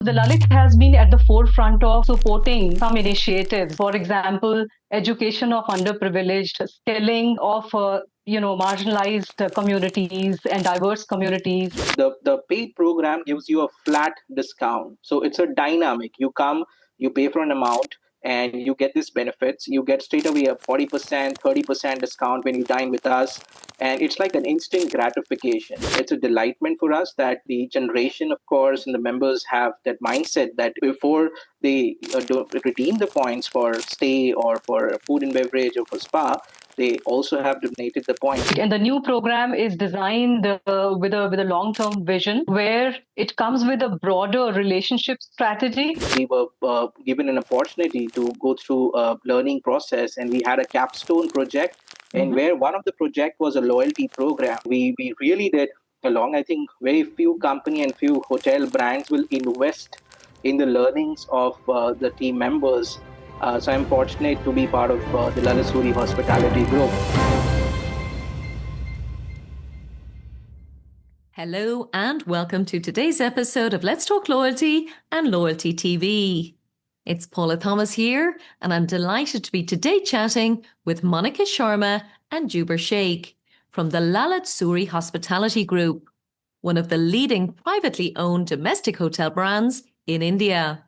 The Lalit has been at the forefront of supporting some initiatives. For example, education of underprivileged, skilling of marginalized communities and diverse communities. The paid program gives you a flat discount, so it's a dynamic. You come, you pay for an amount, and you get these benefits. You get straight away a 40%, 30% discount when you dine with us, and it's like an instant gratification. It's a delightment for us that the generation, of course, and the members have that mindset that before they redeem the points for stay or for food and beverage or for spa, they also have donated the points. And the new program is designed with a long-term vision where it comes with a broader relationship strategy. We were given an opportunity to go through a learning process, and we had a capstone project, and where one of the project was a loyalty program. We really did along. I think very few company and few hotel brands will invest in the learnings of the team members. So I'm fortunate to be part of the Lalit Suri Hospitality Group. Hello and welcome to today's episode of Let's Talk Loyalty and Loyalty TV. It's Paula Thomas here, and I'm delighted to be today chatting with Monica Sharma and Juber Shaikh from the Lalit Suri Hospitality Group, one of the leading privately owned domestic hotel brands in India.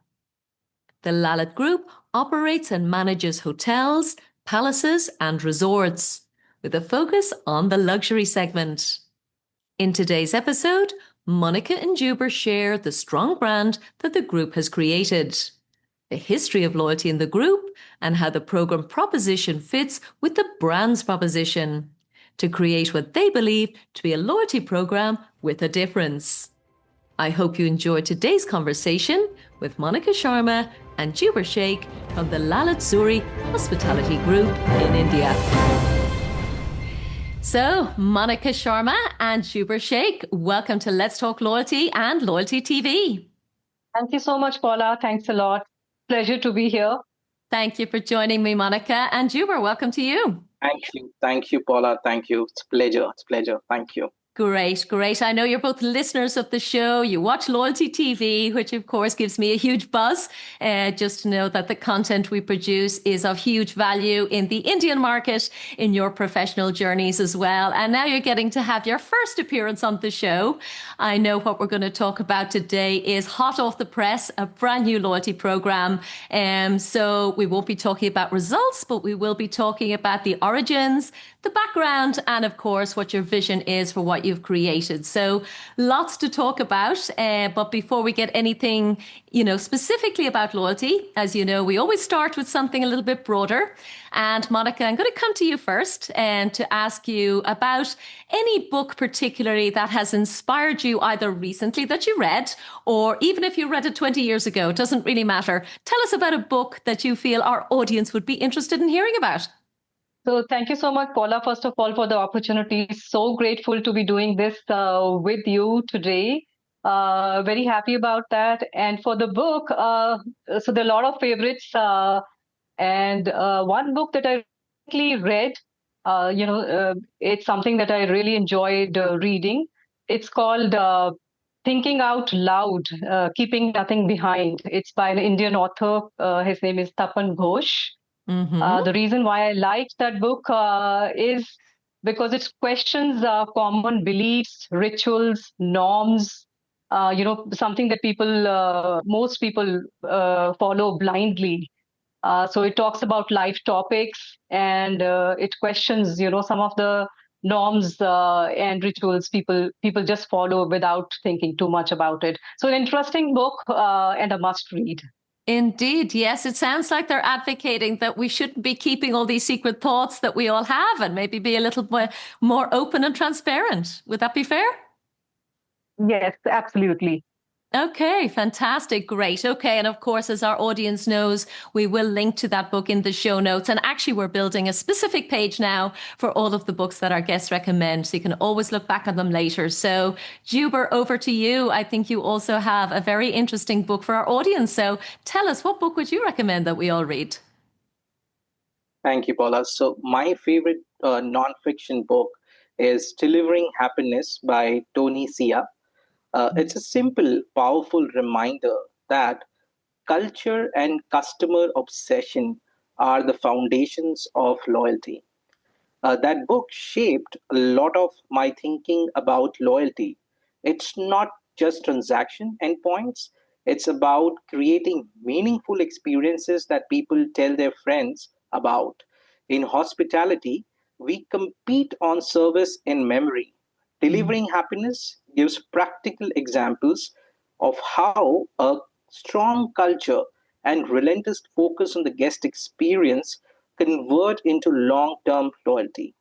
The Lalit Group operates and manages hotels, palaces, and resorts, with a focus on the luxury segment. In today's episode, Monica and Juber share the strong brand that the group has created, the history of loyalty in the group, and how the program proposition fits with the brand's proposition to create what they believe to be a loyalty program with a difference. I hope you enjoyed today's conversation with Monica Sharma and Juber Shaikh from the Lalit Suri Hospitality Group in India. So, Monica Sharma and Juber Shaikh, welcome to Let's Talk Loyalty and Loyalty TV. Thank you so much, Paula. Thanks a lot. Pleasure to be here. Thank you for joining me, Monica. And Juber, welcome to you. Thank you, Paula. Thank you. It's a pleasure. Thank you. Great, great. I know you're both listeners of the show. You watch Loyalty TV, which of course gives me a huge buzz. Just to know that the content we produce is of huge value in the Indian market, in your professional journeys as well. And now you're getting to have your first appearance on the show. I know what we're going to talk about today is hot off the press, a brand new loyalty program. So we won't be talking about results, but we will be talking about the origins, the background, and of course, what your vision is for what you've created. So lots to talk about. But before we get anything, specifically about loyalty, as you know, we always start with something a little bit broader. And Monica, I'm going to come to you first and to ask you about any book particularly that has inspired you either recently that you read, or even if you read it 20 years ago, it doesn't really matter. Tell us about a book that you feel our audience would be interested in hearing about. So thank you so much, Paula, first of all, for the opportunity. So grateful to be doing this with you today. Very happy about that. And for the book, so there are a lot of favorites. And one book that I recently read, it's something that I really enjoyed reading. It's called Thinking Out Loud, Keeping Nothing Behind. It's by an Indian author. His name is Tapan Ghosh. The reason why I liked that book is because it questions common beliefs, rituals, norms, something that most people follow blindly. So it talks about life topics, and it questions, some of the norms and rituals people just follow without thinking too much about it. So an interesting book and a must read. Indeed, yes. It sounds like they're advocating that we shouldn't be keeping all these secret thoughts that we all have and maybe be a little bit more open and transparent. Would that be fair? Yes, absolutely. Okay, fantastic. Great. Okay. And of course, as our audience knows, we will link to that book in the show notes. And actually, we're building a specific page now for all of the books that our guests recommend. So you can always look back on them later. So Juber, over to you. I think you also have a very interesting book for our audience. So tell us, what book would you recommend that we all read? Thank you, Paula. So my favorite nonfiction book is Delivering Happiness by Tony Sia. It's a simple, powerful reminder that culture and customer obsession are the foundations of loyalty. That book shaped a lot of my thinking about loyalty. It's not just transaction endpoints, it's about creating meaningful experiences that people tell their friends about. In hospitality, we compete on service and memory. Delivering happiness gives practical examples of how a strong culture and relentless focus on the guest experience convert into long term loyalty.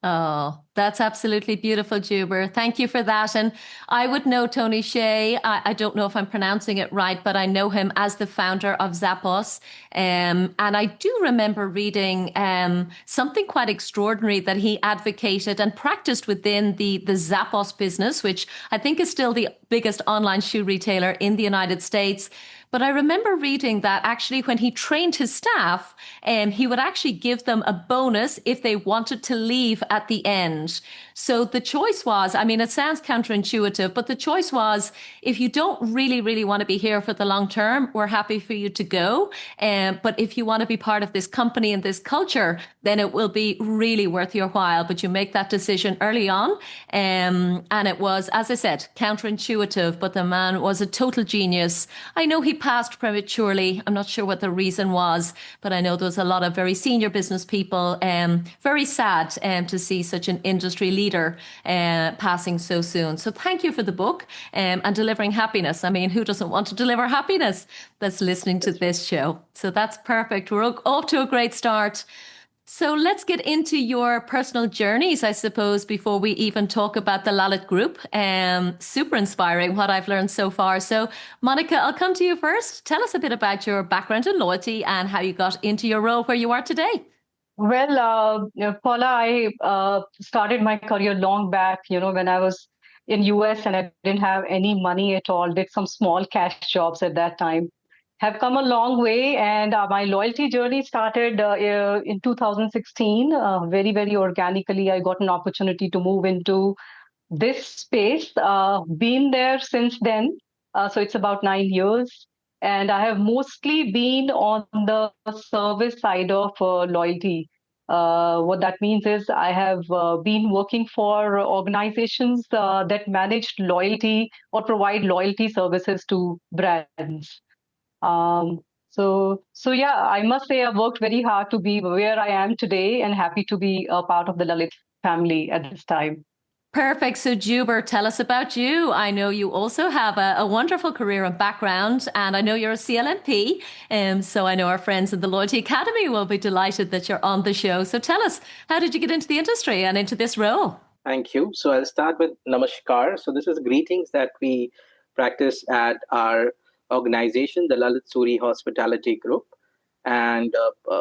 Oh, that's absolutely beautiful, Juber. Thank you for that. And I would know Tony Shea. I don't know if I'm pronouncing it right, but I know him as the founder of Zappos. And I do remember reading something quite extraordinary that he advocated and practiced within the Zappos business, which I think is still the biggest online shoe retailer in the United States. But I remember reading that actually when he trained his staff, he would actually give them a bonus if they wanted to leave at the end. So the choice was, I mean, it sounds counterintuitive, but the choice was if you don't really, really want to be here for the long term, we're happy for you to go. But if you want to be part of this company and this culture, then it will be really worth your while. But you make that decision early on. And it was, as I said, counterintuitive, but the man was a total genius. I know he passed prematurely. I'm not sure what the reason was, but I know there was a lot of very senior business people, very sad to see such an industry leader passing so soon. So thank you for the book and delivering happiness. I mean, who doesn't want to deliver happiness that's listening to this show? So that's perfect. We're off to a great start. So let's get into your personal journeys, I suppose, before we even talk about the Lalit Group. Super inspiring what I've learned so far. So, Monica, I'll come to you first. Tell us a bit about your background in loyalty and how you got into your role where you are today. Well, Paula, I started my career long back, when I was in US and I didn't have any money at all, did some small cash jobs at that time. Have come a long way, and my loyalty journey started in 2016. Very, very organically, I got an opportunity to move into this space. Been there since then, so it's about 9 years, and I have mostly been on the service side of loyalty. What that means is I have been working for organizations that manage loyalty or provide loyalty services to brands. So yeah, I must say I've worked very hard to be where I am today and happy to be a part of the Lalit family at this time. Perfect. So, Juber, tell us about you. I know you also have a wonderful career and background, and I know you're a CLMP. So, I know our friends in the Loyalty Academy will be delighted that you're on the show. So, tell us, how did you get into the industry and into this role? Thank you. So I'll start with Namaskar. So this is greetings that we practice at our organization, the Lalit Suri Hospitality Group. And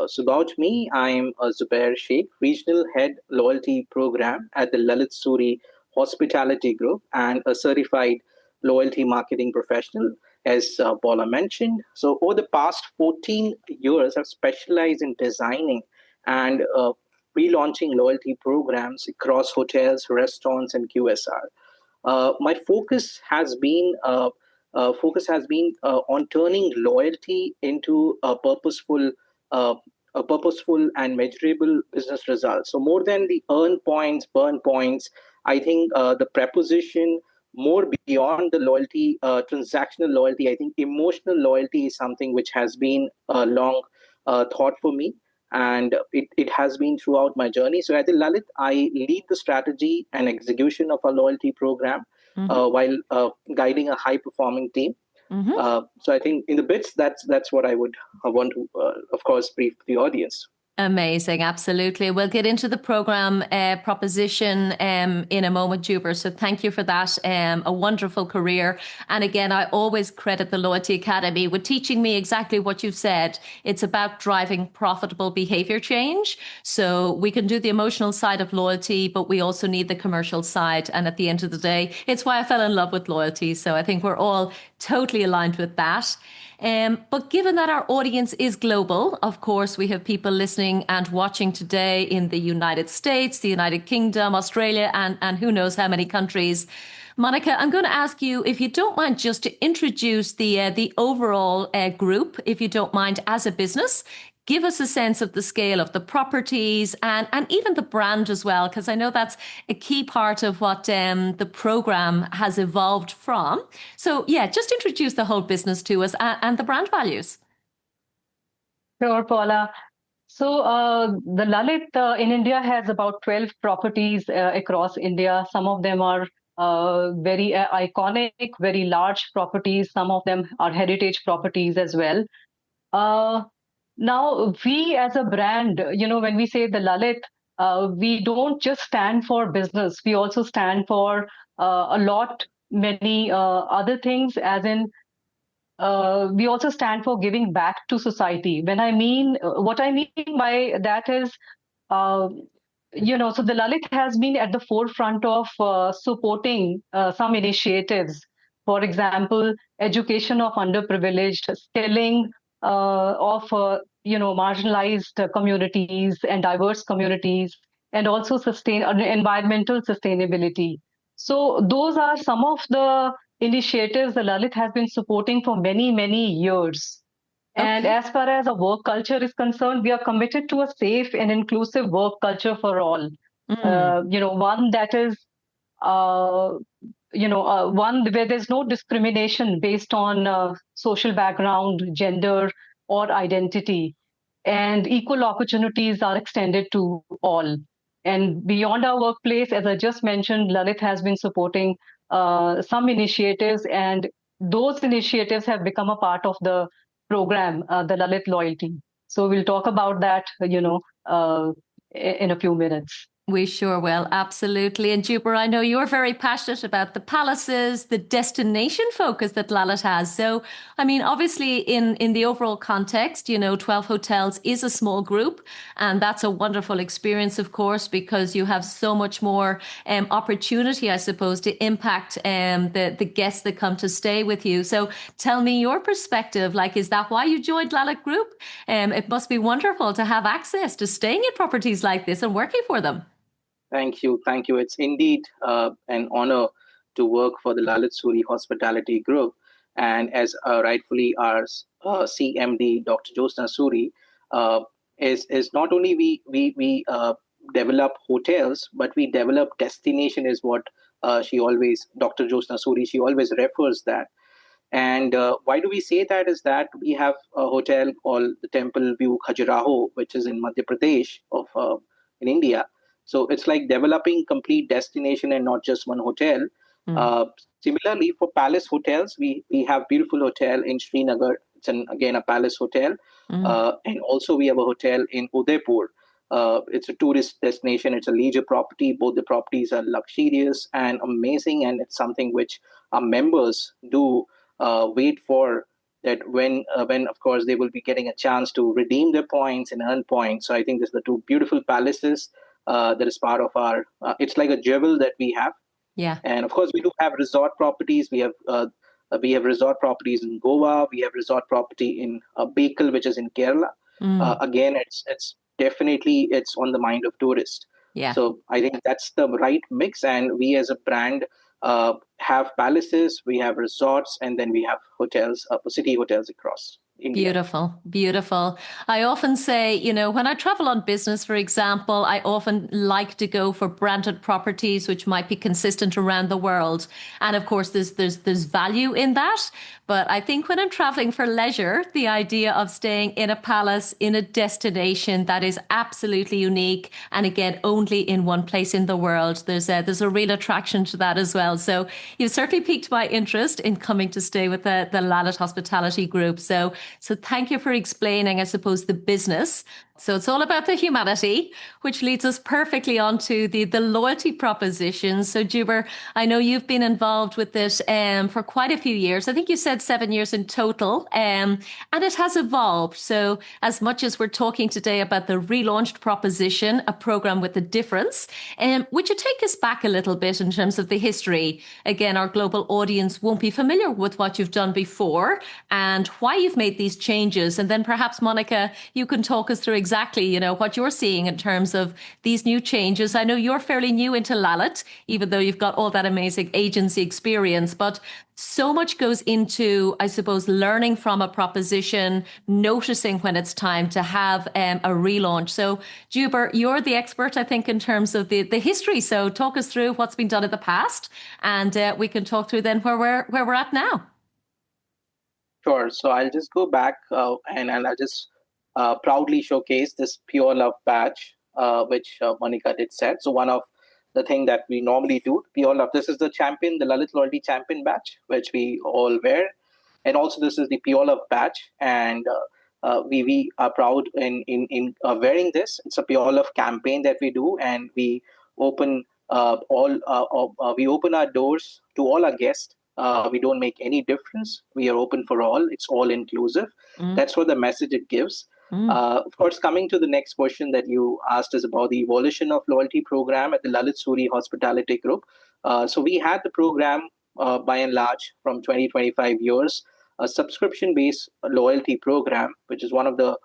so about me, I'm Zubair Sheikh, Regional Head Loyalty Program at the Lalit Suri Hospitality Group and a certified loyalty marketing professional, as Paula mentioned. So over the past 14 years, I've specialized in designing and relaunching loyalty programs across hotels, restaurants, and QSR. My focus has been on turning loyalty into uh, a purposeful and measurable business results. So more than the earn points, burn points, I think the preposition more beyond the loyalty, transactional loyalty. I think emotional loyalty is something which has been a long thought for me, and it has been throughout my journey. So at the Lalit, I lead the strategy and execution of our loyalty program while guiding a high performing team. So I think in the bits, that's what I would want to, of course, brief the audience. Amazing, absolutely. We'll get into the program proposition in a moment, Juber. So thank you for that. A wonderful career. And again, I always credit the Loyalty Academy with teaching me exactly what you've said. It's about driving profitable behavior change. So we can do the emotional side of loyalty, but we also need the commercial side. And at the end of the day, it's why I fell in love with loyalty. So I think we're all totally aligned with that. But given that our audience is global, of course, we have people listening and watching today in the United States, the United Kingdom, Australia, and who knows how many countries. Monica, I'm going to ask you, if you don't mind, just to introduce the overall group, if you don't mind, as a business. Give us a sense of the scale of the properties and even the brand as well, because I know that's a key part of what the program has evolved from. So yeah, just introduce the whole business to us and the brand values. Sure, Paula. So the Lalit in India has about 12 properties across India. Some of them are very iconic, very large properties. Some of them are heritage properties as well. Uh, Now, we as a brand, when we say the Lalit, we don't just stand for business. We also stand for many other things, as in we also stand for giving back to society. What I mean by that is, uh, so the Lalit has been at the forefront of supporting some initiatives. For example, education of underprivileged, skilling of marginalized communities and diverse communities, and also environmental sustainability. So those are some of the initiatives the Lalit has been supporting for many, many years. And Okay. as far as our work culture is concerned, we are committed to a safe and inclusive work culture for all. Mm. One that is, uh, one where there's no discrimination based on social background, gender, or identity. And equal opportunities are extended to all. And beyond our workplace, as I just mentioned, Lalit has been supporting some initiatives, and those initiatives have become a part of the program, the Lalit Loyalty. So we'll talk about that, in a few minutes. We sure will, absolutely. And Juber, I know you're very passionate about the palaces, the destination focus that Lalit has. So, I mean, obviously, in the overall context, 12 hotels is a small group, and that's a wonderful experience, of course, because you have so much more opportunity, I suppose, to impact the guests that come to stay with you. So, tell me your perspective. Like, is that why you joined Lalit Group? It must be wonderful to have access to staying in properties like this and working for them. Thank you. Thank you. It's indeed an honor to work for the Lalit Suri Hospitality Group. And as rightfully our CMD, Dr. Josna Suri, uh, is not only we develop hotels, but we develop destination is what Dr. Josna Suri, she always refers that. And why do we say that is that we have a hotel called the Temple View Khajuraho, which is in Madhya Pradesh in India. So it's like developing complete destination and not just one hotel. Mm. Uh, Similarly, for palace hotels, we have beautiful hotel in Srinagar. It's again a palace hotel, Mm. and also we have a hotel in Udaipur. It's a tourist destination. It's a leisure property. Both the properties are luxurious and amazing, and it's something which our members do wait for, that when of course they will be getting a chance to redeem their points and earn points. So I think this are the two beautiful palaces that is part of our. It's like a jewel that we have, Yeah. and of course we do have resort properties. We have resort properties in Goa. We have resort property in Bekal, which is in Kerala. Mm. Again, it's definitely it's on the mind of tourists. Yeah. So I think that's the right mix, and we as a brand have palaces, we have resorts, and then we have hotels, city hotels across India. Beautiful, beautiful. I often say, when I travel on business, for example, I often like to go for branded properties which might be consistent around the world. And of course, there's value in that. But I think when I'm traveling for leisure, the idea of staying in a palace, in a destination that is absolutely unique, and again, only in one place in the world, there's a real attraction to that as well. So you've certainly piqued my interest in coming to stay with the Lalit Hospitality Group. So thank you for explaining, I suppose, the business. So it's all about the humanity, which leads us perfectly onto the loyalty proposition. So Juber, I know you've been involved with this for quite a few years. I think you said 7 years in total, and it has evolved. So as much as we're talking today about the relaunched proposition, a program with a difference, would you take us back a little bit in terms of the history? Again, our global audience won't be familiar with what you've done before and why you've made these changes. And then perhaps, Monica, you can talk us through exactly, what you're seeing in terms of these new changes. I know you're fairly new into Lalit, even though you've got all that amazing agency experience, but so much goes into, I suppose, learning from a proposition, noticing when it's time to have a relaunch. So, Juber, you're the expert, I think, in terms of the history. So, talk us through what's been done in the past, and we can talk through then where we're at now. Sure. So I'll just go back and I'll just proudly showcase this Pure Love badge, which Monica did set. So one of the thing that we normally do, Pure Love, this is the champion, the Lalit Loyalty Champion badge, which we all wear. And also this is the Pure Love badge. And we are proud in wearing this. It's a Pure Love campaign that we do. And we open we open our doors to all our guests. We don't make any difference. We are open for all. It's all inclusive. That's what the message it gives. Of course, coming to the next question that you asked is about the evolution of loyalty program at the Lalit Suri Hospitality Group. So we had the program by and large from 20-25 years, a subscription-based loyalty program, which is one of the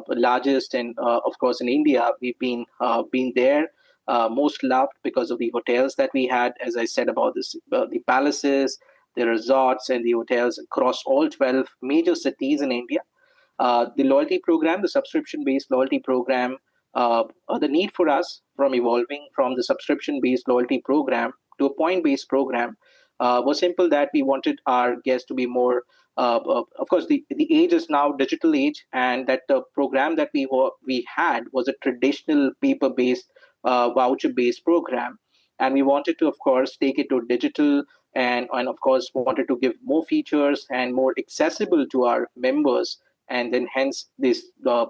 largest, and of course in India we've been there. Most loved because of the hotels that we had, as I said about this, the palaces, the resorts, and the hotels across all 12 major cities in India. The loyalty program, the subscription-based loyalty program, the need for us from evolving from the subscription-based loyalty program to a point-based program was simple that we wanted our guests to be more. Of course, the age is now digital age, and that the program that we had was a traditional paper-based voucher-based program, and we wanted to, of course, take it to digital, and of course wanted to give more features and more accessible to our members, and then hence this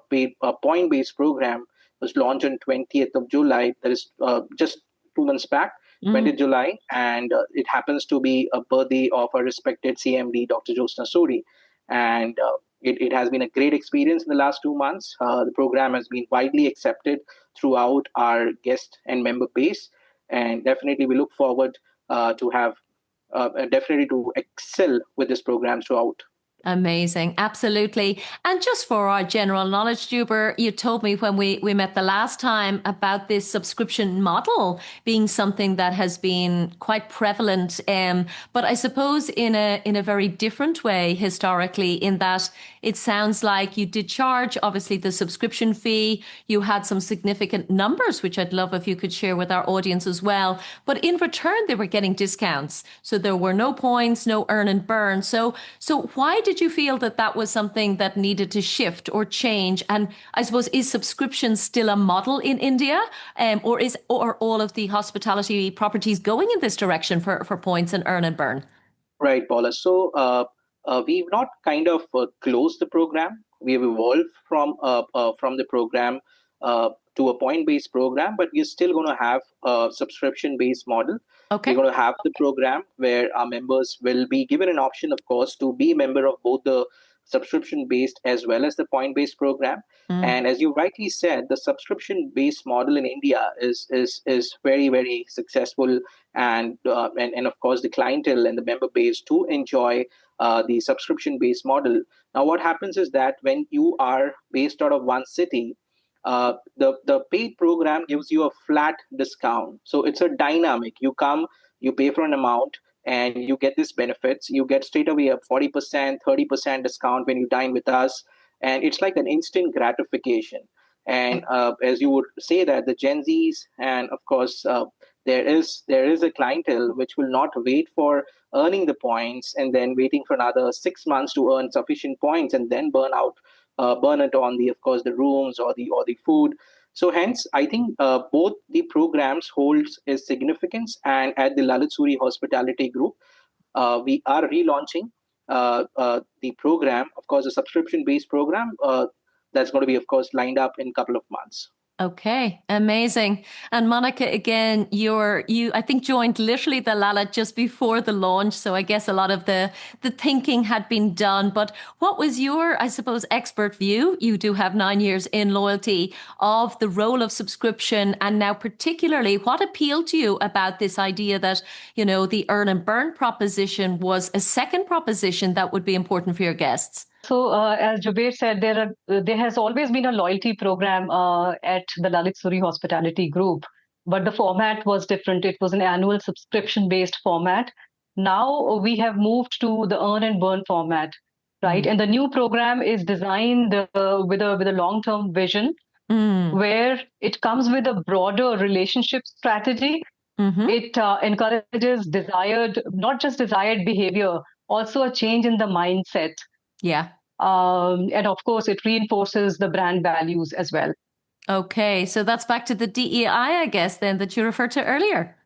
paid point-based program was launched on 20th of July. That is just 2 months back. 20th July, and it happens to be a birthday of our respected CMD, Dr. Josna Suri. And it has been a great experience in the last 2 months. The program has been widely accepted throughout our guest and member base. And definitely we look forward to have, definitely to excel with this program throughout. Amazing. Absolutely. And just for our general knowledge, Juber, you told me when we met the last time about this subscription model being something that has been quite prevalent. But I suppose in a very different way historically, in that it sounds like you did charge obviously the subscription fee. You had some significant numbers, which I'd love if you could share with our audience as well. But in return, they were getting discounts. So there were no points, no earn and burn. So why did you feel that was something that needed to shift or change? And I suppose, is subscription still a model in India, or are all of the hospitality properties going in this direction for points and earn and burn? Right, Paula. So we've not kind of closed the program. We've evolved from the program to a point-based program, but we're still going to have a subscription-based model. Okay. We're going to have the program where our members will be given an option, of course, to be a member of both the subscription-based as well as the point-based program. And as you rightly said, the subscription-based model in India is very, very successful, and of course the clientele and the member base to enjoy the subscription-based model. Now, what happens is that when you are based out of one city, the paid program gives you a flat discount. So it's a dynamic. You come, you pay for an amount, and you get these benefits. You get straight away a 40%, 30% discount when you dine with us. And it's like an instant gratification. And as you would say that the Gen Zs, and of course, there is a clientele which will not wait for earning the points and then waiting for another 6 months to earn sufficient points and then burn it on the, of course, the rooms or the food. So hence, I think both the programs holds its significance. And at the Lalit Suri Hospitality Group, we are relaunching the program, of course, a subscription-based program that's going to be, of course, lined up in a couple of months. Okay, amazing. And Monica, again, you I think joined literally the Lalit just before the launch, so I guess a lot of the thinking had been done. But what was your, I suppose, expert view? You do have 9 years in loyalty of the role of subscription, and now particularly what appealed to you about this idea that, the earn and burn proposition was a second proposition that would be important for your guests? So, as Juber said, there has always been a loyalty program at the Lalit Suri Hospitality Group, but the format was different. It was an annual subscription-based format. Now we have moved to the earn and burn format, right? Mm. And the new program is designed with a long-term vision, Mm. where it comes with a broader relationship strategy. Mm-hmm. It encourages not just desired behavior, also a change in the mindset. Yeah. And of course, it reinforces the brand values as well. Okay, so that's back to the DEI, I guess, then that you referred to earlier.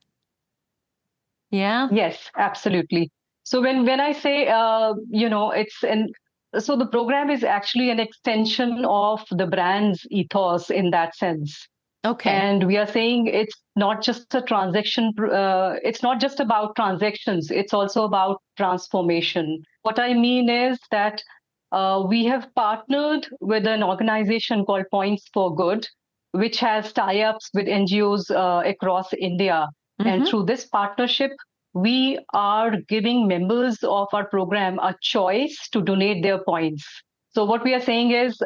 Yeah. Yes, absolutely. So when I say it's an so the program is actually an extension of the brand's ethos in that sense. Okay. And we are saying it's not just a transaction, it's not just about transactions, it's also about transformation. What I mean is that we have partnered with an organization called Points for Good, which has tie ups with NGOs across India. And Mm-hmm. through this partnership, we are giving members of our program a choice to donate their points. So, what we are saying is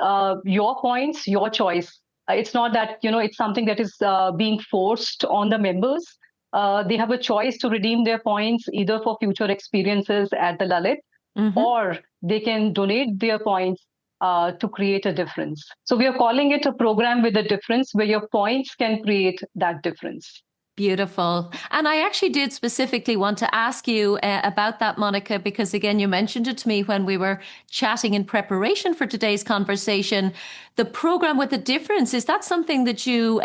your points, your choice. It's not that it's something that is being forced on the members. They have a choice to redeem their points either for future experiences at the Lalit, Mm-hmm. or they can donate their points to create a difference. So we are calling it a program with a difference, where your points can create that difference. Beautiful. And I actually did specifically want to ask you about that, Monica, because again, you mentioned it to me when we were chatting in preparation for today's conversation. The program with a difference, is that something that you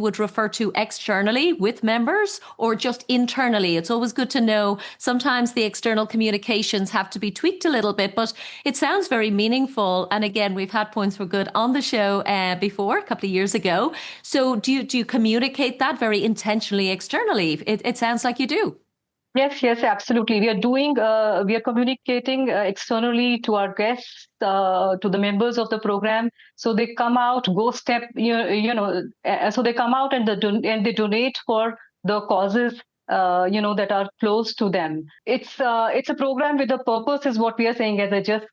would refer to externally with members or just internally? It's always good to know. Sometimes the external communications have to be tweaked a little bit, but it sounds very meaningful. And again, we've had Points for Good on the show before, a couple of years ago. So do you communicate that very intentionally externally? It sounds like you do. Yes, yes, absolutely. We are communicating externally to our guests, to the members of the program. So they come out, go step, so they come out and they donate for the causes, that are close to them. It's a program with a purpose, is what we are saying. As I just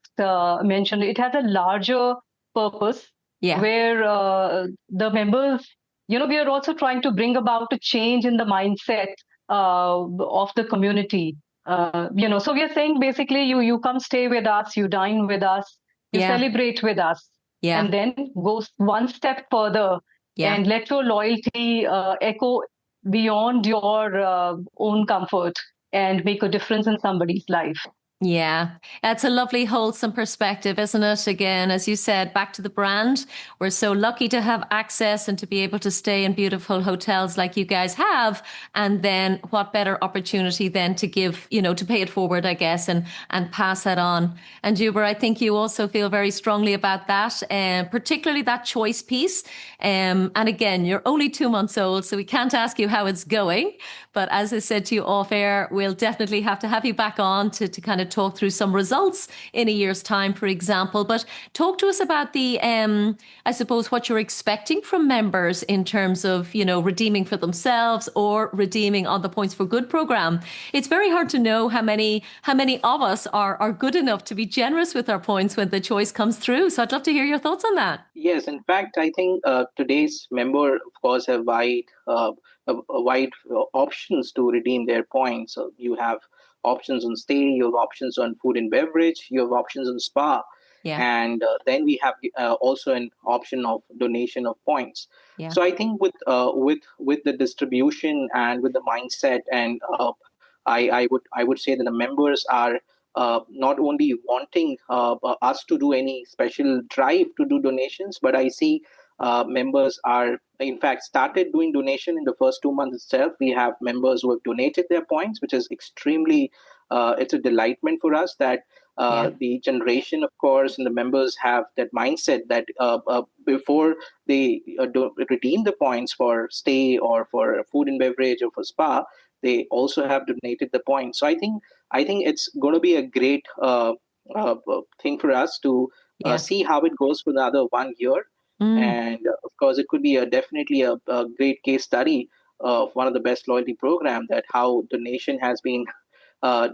mentioned, it has a larger purpose Yeah. where the members, we are also trying to bring about a change in the mindset of the community. So we are saying basically, you come stay with us, you dine with us, you Yeah. celebrate with us, Yeah. and then go one step further Yeah. and let your loyalty echo beyond your own comfort and make a difference in somebody's life. Yeah, that's a lovely, wholesome perspective, isn't it? Again, as you said, back to the brand. We're so lucky to have access and to be able to stay in beautiful hotels like you guys have. And then what better opportunity than to give, to pay it forward, I guess, and pass that on. And Juber, I think you also feel very strongly about that, and particularly that choice piece. And again, you're only 2 months old, so we can't ask you how it's going. But as I said to you off air, we'll definitely have to have you back on to kind of talk through some results in a year's time, for example. But talk to us about I suppose, what you're expecting from members in terms of, redeeming for themselves or redeeming on the Points for Good program. It's very hard to know how many of us are good enough to be generous with our points when the choice comes through. So I'd love to hear your thoughts on that. Yes, in fact, I think today's member, of course, have wide options to redeem their points. So you have options on stay, you have options on food and beverage, you have options on spa, Yeah. and then we have also an option of donation of points. Yeah. So I think with the distribution and with the mindset, and I would say that the members are not only wanting us to do any special drive to do donations, but I see members are in fact started doing donation in the first 2 months itself. We have members who have donated their points, which is extremely it's a delightment for us that Yeah. the generation, of course, and the members have that mindset that before they redeem the points for stay or for food and beverage or for spa, they also have donated the points. So I think it's going to be a great thing for us to Yeah. see how it goes for another 1 year. Mm. And of course, it could be definitely a great case study of one of the best loyalty program, that how donation has been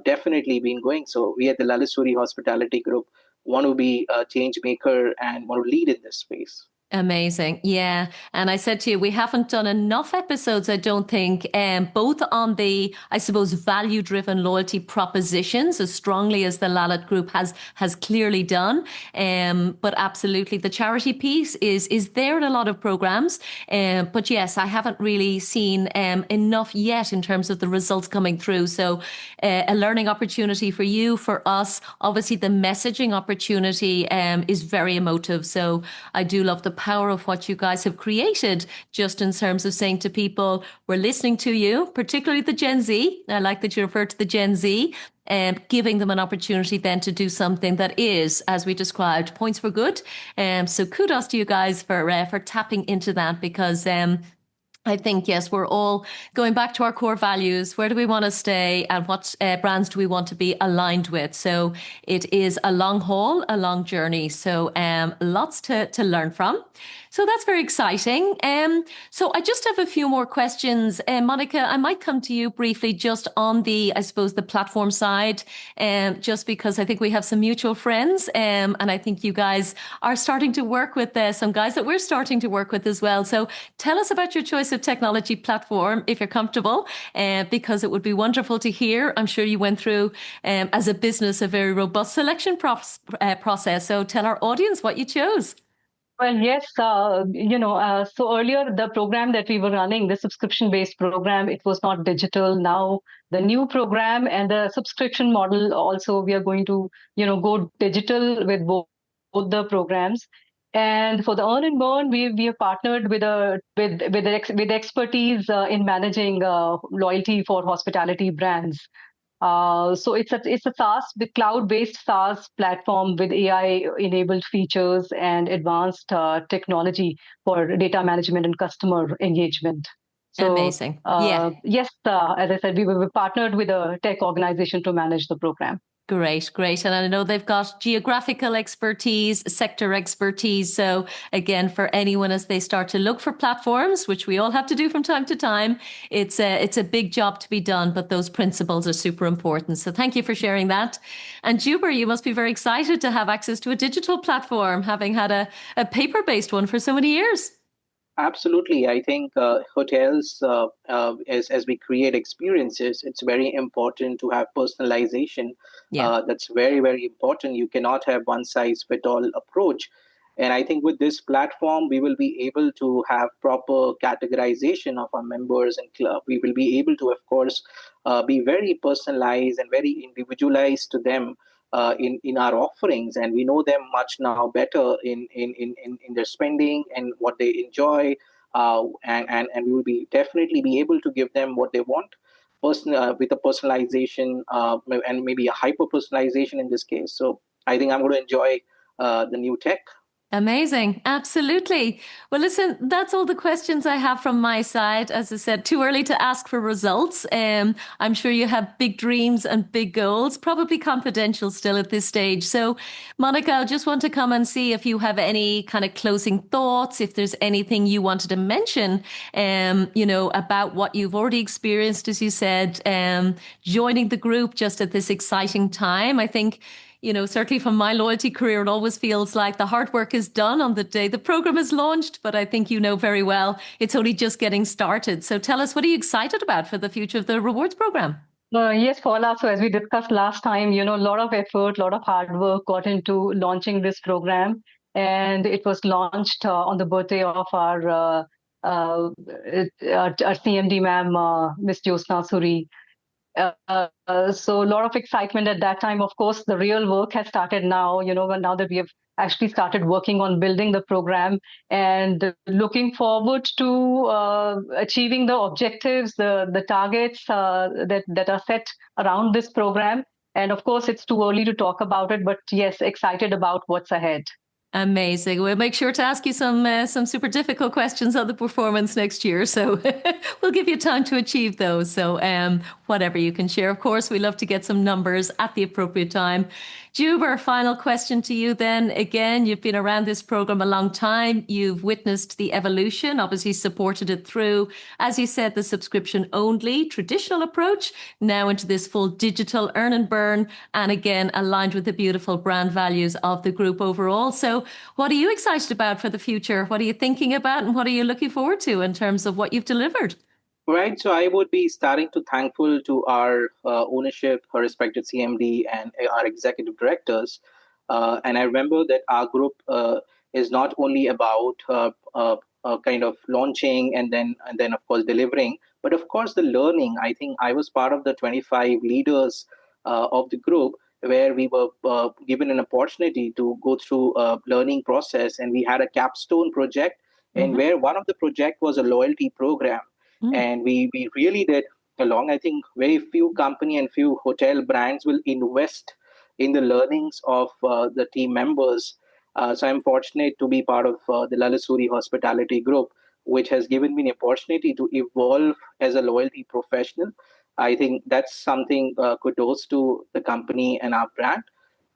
definitely been going. So we at the Lalit Suri Hospitality Group want to be a change maker and want to lead in this space. Amazing. Yeah. And I said to you, we haven't done enough episodes, I don't think, both on the, I suppose, value driven loyalty propositions as strongly as the Lalit Group has clearly done. But absolutely the charity piece is there in a lot of programs. But yes, I haven't really seen enough yet in terms of the results coming through. So a learning opportunity for you, for us. Obviously, the messaging opportunity is very emotive. So I do love the power of what you guys have created, just in terms of saying to people, we're listening to you, particularly the Gen Z. I like that you refer to the Gen Z, and giving them an opportunity then to do something that is, as we described, points for good. So kudos to you guys for tapping into that, because I think, yes, we're all going back to our core values. Where do we want to stay, and what brands do we want to be aligned with? So it is a long haul, a long journey. So lots to learn from. So that's very exciting. So I just have a few more questions. Monica, I might come to you briefly just on the, I suppose, the platform side, just because I think we have some mutual friends, and I think you guys are starting to work with some guys that we're starting to work with as well. So tell us about your choice of technology platform, if you're comfortable, because it would be wonderful to hear. I'm sure you went through, as a business, a very robust selection process. So tell our audience what you chose. Well, yes, so earlier the program that we were running, the subscription-based program, it was not digital. Now the new program and the subscription model also, we are going to, go digital with both the programs. And for the earn and burn, we have partnered with expertise in managing loyalty for hospitality brands. So it's a SaaS, the cloud-based SaaS platform with AI-enabled features and advanced technology for data management and customer engagement. So Amazing. Yeah. yes, as I said, we partnered with a tech organization to manage the program. Great, great. And I know they've got geographical expertise, sector expertise. So again, for anyone as they start to look for platforms, which we all have to do from time to time, it's a big job to be done, but those principles are super important. So thank you for sharing that. And Juber, you must be very excited to have access to a digital platform, having had a paper-based one for so many years. Absolutely. I think hotels, as we create experiences, it's very important to have personalization. Yeah. That's very, very important. You cannot have one size fit all approach. And I think with this platform, we will be able to have proper categorization of our members and club. We will be able to, of course, be very personalized and very individualized to them in our offerings, and we know them much now better in their spending and what they enjoy, and we will be definitely be able to give them what they want, with a personalization, and maybe a hyper personalization in this case. So I think I'm going to enjoy the new tech. Amazing. Absolutely. Well, listen, that's all the questions I have from my side. As I said, too early to ask for results. I'm sure you have big dreams and big goals, probably confidential still at this stage. So, Monica, I just want to come and see if you have any kind of closing thoughts, if there's anything you wanted to mention, about what you've already experienced, as you said, joining the group just at this exciting time. I think, certainly from my loyalty career, it always feels like the hard work is done on the day the program is launched. But I think you know very well it's only just getting started. So tell us, what are you excited about for the future of the rewards program? Yes, Paula. So as we discussed last time, a lot of effort, a lot of hard work got into launching this program. And it was launched on the birthday of our CMD ma'am, Miss Josna Suri. So a lot of excitement at that time. Of course, the real work has started now, now that we have actually started working on building the program and looking forward to achieving the objectives, the targets that are set around this program. And of course, it's too early to talk about it, but yes, excited about what's ahead. Amazing. We'll make sure to ask you some super difficult questions on the performance next year. So we'll give you time to achieve those. So whatever you can share. Of course, we love to get some numbers at the appropriate time. Juber, final question to you then. Again, you've been around this program a long time. You've witnessed the evolution, obviously supported it through, as you said, the subscription only traditional approach, now into this full digital earn and burn, and again, aligned with the beautiful brand values of the group overall. So what are you excited about for the future? What are you thinking about, and what are you looking forward to in terms of what you've delivered? Right. So I would be starting to thankful to our ownership, our respected CMD, and our executive directors. And I remember that our group is not only about kind of launching and then of course delivering, but of course the learning. I think I was part of the 25 leaders of the group where we were given an opportunity to go through a learning process, and we had a capstone project, and where one of the project was a loyalty program, and we really did along. I think very few company and few hotel brands will invest in the learnings of the team members. So I'm fortunate to be part of the Lalit Suri Hospitality Group, which has given me an opportunity to evolve as a loyalty professional. I think that's something kudos to the company and our brand.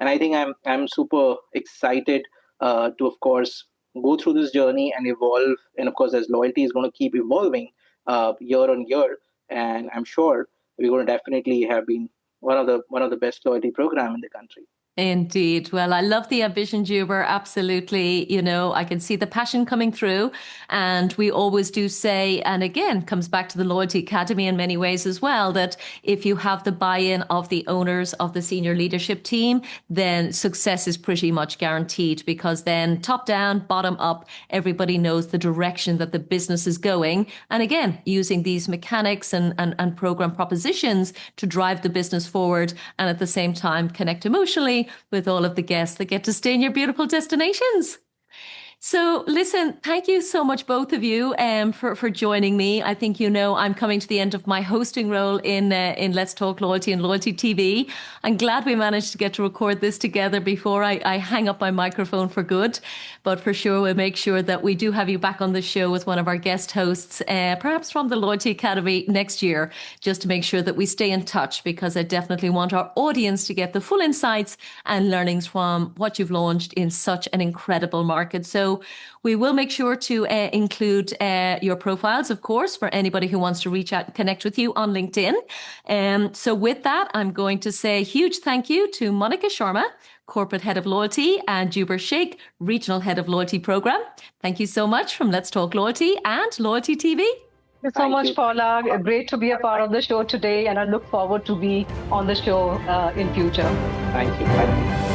And I think I'm super excited to, of course, go through this journey and evolve. And of course, as loyalty is going to keep evolving year on year, and I'm sure we're going to definitely have been one of the best loyalty program in the country. Indeed. Well, I love the ambition, Juber. Absolutely. You know, I can see the passion coming through. And we always do say, and again, comes back to the Loyalty Academy in many ways as well, that if you have the buy-in of the owners of the senior leadership team, then success is pretty much guaranteed, because then top down, bottom up, everybody knows the direction that the business is going. And again, using these mechanics and program propositions to drive the business forward, and at the same time connect emotionally with all of the guests that get to stay in your beautiful destinations. So listen, thank you so much, both of you, for joining me. I think, you know, I'm coming to the end of my hosting role in Let's Talk Loyalty and Loyalty TV. I'm glad we managed to get to record this together before I hang up my microphone for good. But for sure, we'll make sure that we do have you back on the show with one of our guest hosts, perhaps from the Loyalty Academy next year, just to make sure that we stay in touch, because I definitely want our audience to get the full insights and learnings from what you've launched in such an incredible market. So we will make sure to include your profiles, of course, for anybody who wants to reach out and connect with you on LinkedIn. So with that, I'm going to say a huge thank you to Monica Sharma, Corporate Head of Loyalty, and Juber Shaikh, Regional Head of Loyalty Program. Thank you so much from Let's Talk Loyalty and Loyalty TV. Thank you so much, Paula. Great to be a part of the show today, and I look forward to be on the show in future. Thank you.